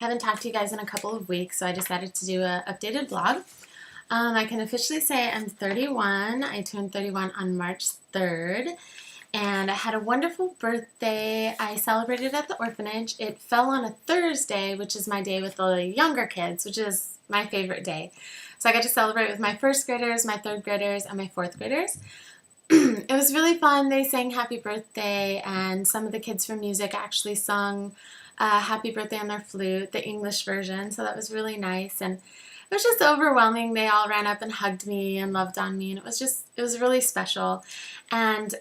haven't talked to you guys in a couple of weeks, so I decided to do an updated vlog. I can officially say I'm 31. I turned 31 on March 3rd, and I had a wonderful birthday. I celebrated at the orphanage. It fell on a Thursday, which is my day with the younger kids, which is my favorite day. So I got to celebrate with my first graders, my third graders, and my fourth graders. It was really fun. They sang happy birthday, and some of the kids from music actually sung happy birthday on their flute, the English version, so that was really nice. And it was just overwhelming. They all ran up and hugged me and loved on me, and it was really special. And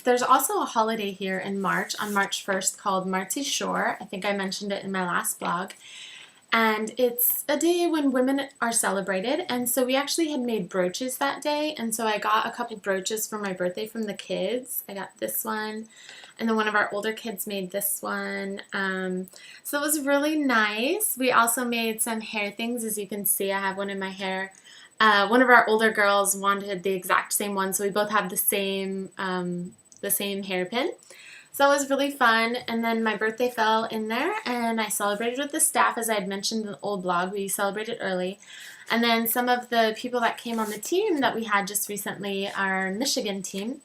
there's also a holiday here in March, on March 1st, called Marzi Shore. I think I mentioned it in my last blog. And it's a day when women are celebrated, and so we actually had made brooches that day, and so I got a couple brooches for my birthday from the kids. I got this one, and then one of our older kids made this one. So it was really nice. We also made some hair things. As you can see, I have one in my hair. One of our older girls wanted the exact same one, so we both have the same hairpin. So it was really fun, and then my birthday fell in there, and I celebrated with the staff. As I had mentioned in the old blog, we celebrated early. And then some of the people that came on the team that we had just recently, our Michigan team,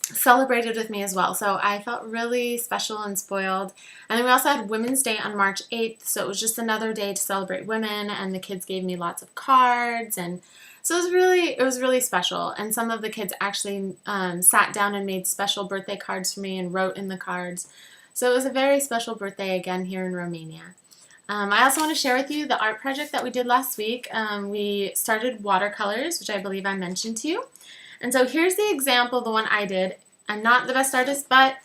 celebrated with me as well. So I felt really special and spoiled. And then we also had Women's Day on March 8th, so it was just another day to celebrate women, and the kids gave me lots of cards, and so it was really special. And some of the kids actually sat down and made special birthday cards for me and wrote in the cards. So it was a very special birthday again here in Romania. I also want to share with you the art project that we did last week. We started watercolors, which I believe I mentioned to you. And so here's the example, the one I did. I'm not the best artist, but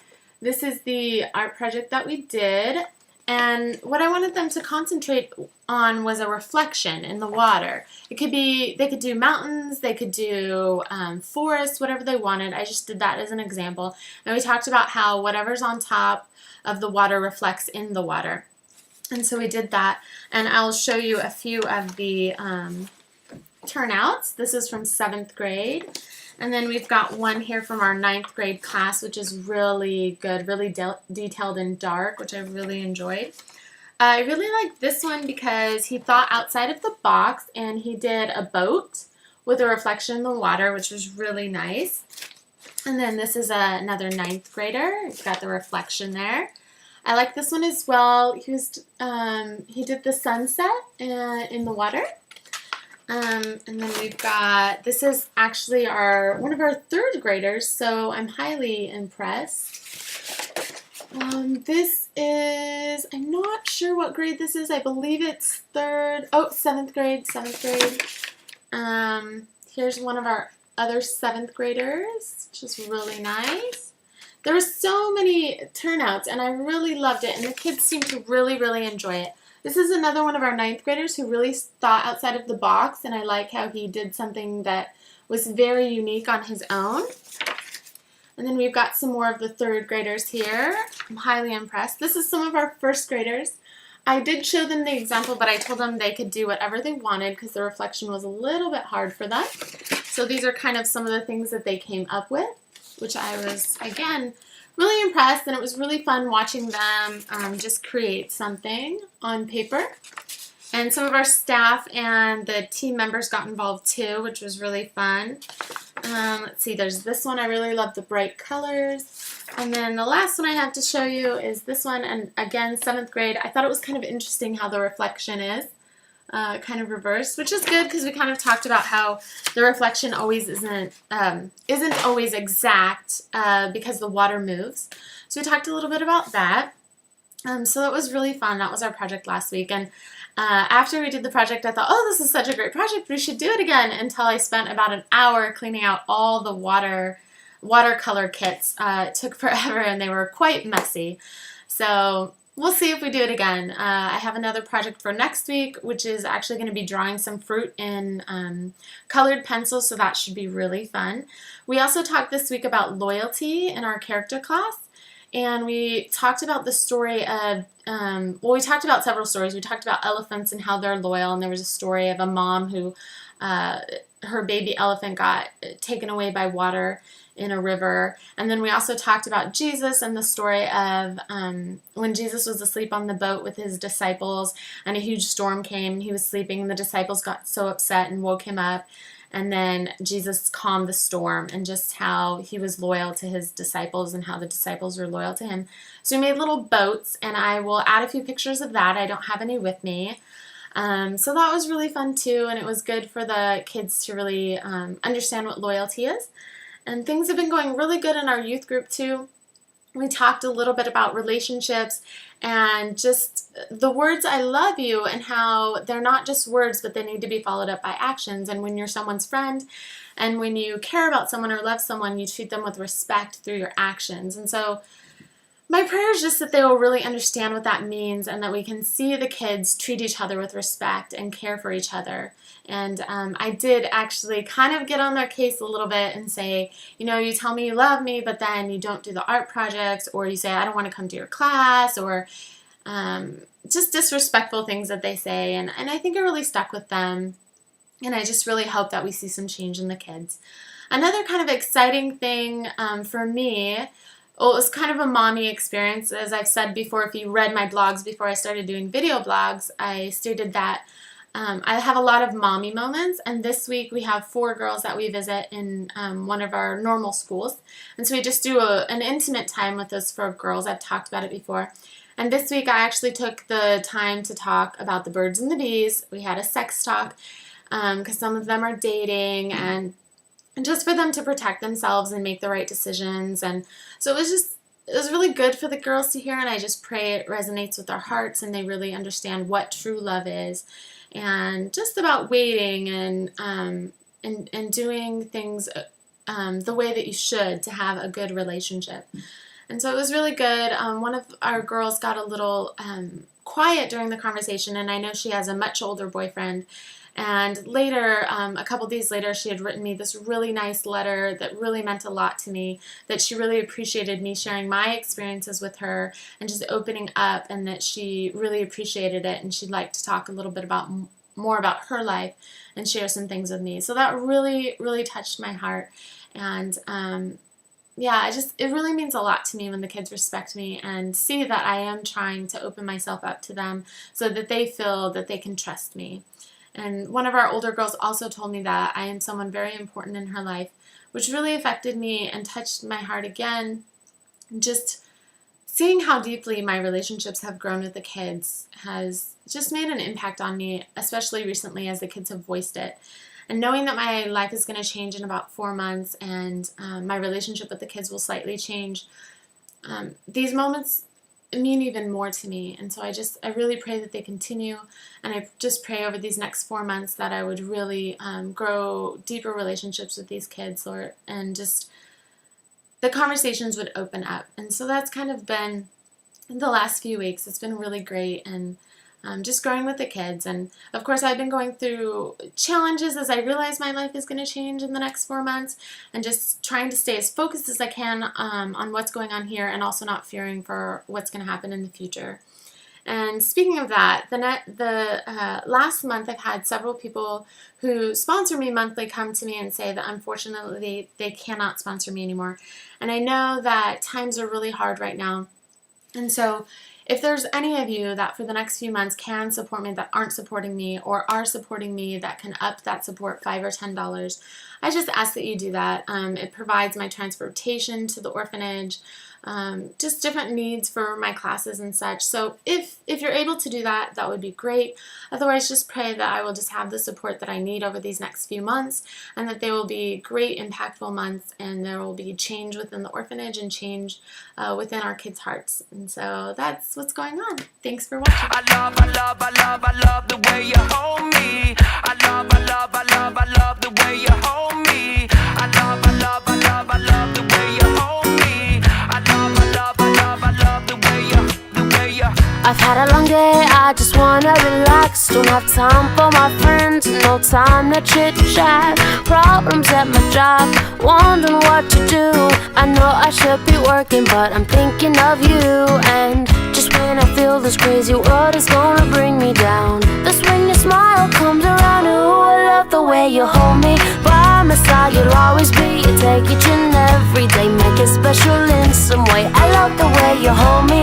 this is the art project that we did. And what I wanted them to concentrate on was a reflection in the water. It could be, they could do mountains, they could do forests, whatever they wanted. I just did that as an example. And we talked about how whatever's on top of the water reflects in the water. And so we did that. And I'll show you a few of the turnouts. This is from 7th grade. And then we've got one here from our 9th grade class, which is really good, really detailed and dark, which I really enjoyed. I really like this one because he thought outside of the box, and he did a boat with a reflection in the water, which was really nice. And then this is another 9th grader. He's got the reflection there. I like this one as well. He did the sunset in the water. And then we've got, this is actually one of our 3rd graders, so I'm highly impressed. This is, I'm not sure what grade this is. I believe it's 7th grade. Here's one of our other 7th graders, which is really nice. There were so many turnouts, and I really loved it, and the kids seemed to really, really enjoy it. This is another one of our 9th graders who really thought outside of the box, and I like how he did something that was very unique on his own. And then we've got some more of the 3rd graders here. I'm highly impressed. This is some of our 1st graders. I did show them the example, but I told them they could do whatever they wanted because the reflection was a little bit hard for them. So these are kind of some of the things that they came up with, which I was, again, really impressed, and it was really fun watching them just create something on paper. And some of our staff and the team members got involved too, which was really fun. Let's see, there's this one. I really love the bright colors. And then the last one I have to show you is this one, and again, 7th grade. I thought it was kind of interesting how the reflection is kind of reversed, which is good because we kind of talked about how the reflection always isn't always exact because the water moves. So we talked a little bit about that. So that was really fun. That was our project last week. And after we did the project, I thought, oh, this is such a great project. We should do it again, until I spent about an hour cleaning out all the watercolor kits. It took forever, and they were quite messy. So we'll see if we do it again. I have another project for next week, which is actually going to be drawing some fruit in colored pencils, so that should be really fun. We also talked this week about loyalty in our character class, and we talked about the story of, well, we talked about several stories. We talked about elephants and how they're loyal, and there was a story of a mom who, her baby elephant got taken away by water in a river. And then we also talked about Jesus and the story of when Jesus was asleep on the boat with his disciples and a huge storm came and he was sleeping and the disciples got so upset and woke him up. And then Jesus calmed the storm, and just how he was loyal to his disciples and how the disciples were loyal to him. So we made little boats, and I will add a few pictures of that. I don't have any with me. So that was really fun too, and it was good for the kids to really understand what loyalty is. And things have been going really good in our youth group too. We talked a little bit about relationships and just the words I love you, and how they're not just words, but they need to be followed up by actions. And when you're someone's friend and when you care about someone or love someone, you treat them with respect through your actions. And so my prayer is just that they will really understand what that means, and that we can see the kids treat each other with respect and care for each other. And I did actually kind of get on their case a little bit and say, you know, you tell me you love me, but then you don't do the art projects, or you say I don't want to come to your class, or just disrespectful things that they say. And I think it really stuck with them. And I just really hope that we see some change in the kids. Another kind of exciting thing for me, well, it was kind of a mommy experience. As I've said before, if you read my blogs before I started doing video blogs, I stated that I have a lot of mommy moments, and this week we have 4 girls that we visit in one of our normal schools. And so we just do an intimate time with those 4 girls. I've talked about it before. And this week I actually took the time to talk about the birds and the bees. We had a sex talk because some of them are dating, and just for them to protect themselves and make the right decisions. And so it was really good for the girls to hear, and I just pray it resonates with their hearts and they really understand what true love is, and just about waiting and doing things the way that you should to have a good relationship. And so it was really good. One of our girls got a little quiet during the conversation, and I know she has a much older boyfriend. And later, a couple days later, she had written me this really nice letter that really meant a lot to me, that she really appreciated me sharing my experiences with her and just opening up, and that she really appreciated it, and she'd like to talk a little bit more about her life and share some things with me. So that really, really touched my heart. And yeah, it really means a lot to me when the kids respect me and see that I am trying to open myself up to them so that they feel that they can trust me. And one of our older girls also told me that I am someone very important in her life, which really affected me and touched my heart again. Just seeing how deeply my relationships have grown with the kids has just made an impact on me, especially recently as the kids have voiced it. And knowing that my life is going to change in about 4 months, and my relationship with the kids will slightly change, these moments mean even more to me. And so I really pray that they continue, and I just pray over these next 4 months that I would really grow deeper relationships with these kids, Lord, and just the conversations would open up. And so that's kind of been the last few weeks. It's been really great, and just growing with the kids. And of course I've been going through challenges as I realize my life is going to change in the next 4 months, and just trying to stay as focused as I can on what's going on here, and also not fearing for what's going to happen in the future. And speaking of that, the last month I've had several people who sponsor me monthly come to me and say that unfortunately they cannot sponsor me anymore. And I know that times are really hard right now. And so if there's any of you that for the next few months can support me, that aren't supporting me, or are supporting me, that can up that support $5 or $10, I just ask that you do that. It provides my transportation to the orphanage, just different needs for my classes and such. So if you're able to do that, that would be great. Otherwise, just pray that I will just have the support that I need over these next few months, and that they will be great, impactful months, and there will be change within the orphanage and change within our kids' hearts. And so that's what's going on. Thanks for watching. I love the way you hold me. I love the way you hold me. I love the way you hold me. I love the way you. I've had a long day, I just wanna relax. Don't have time for my friends, no time to chit chat. Problems at my job, wondering what to do. I know I should be working, but I'm thinking of you. And just when I feel this crazy world is gonna bring me down, that's when your smile comes around. Ooh, I love the way you hold me by my side. side, you'll always be. You take each and every day, make it special in some way. I love the way you hold me,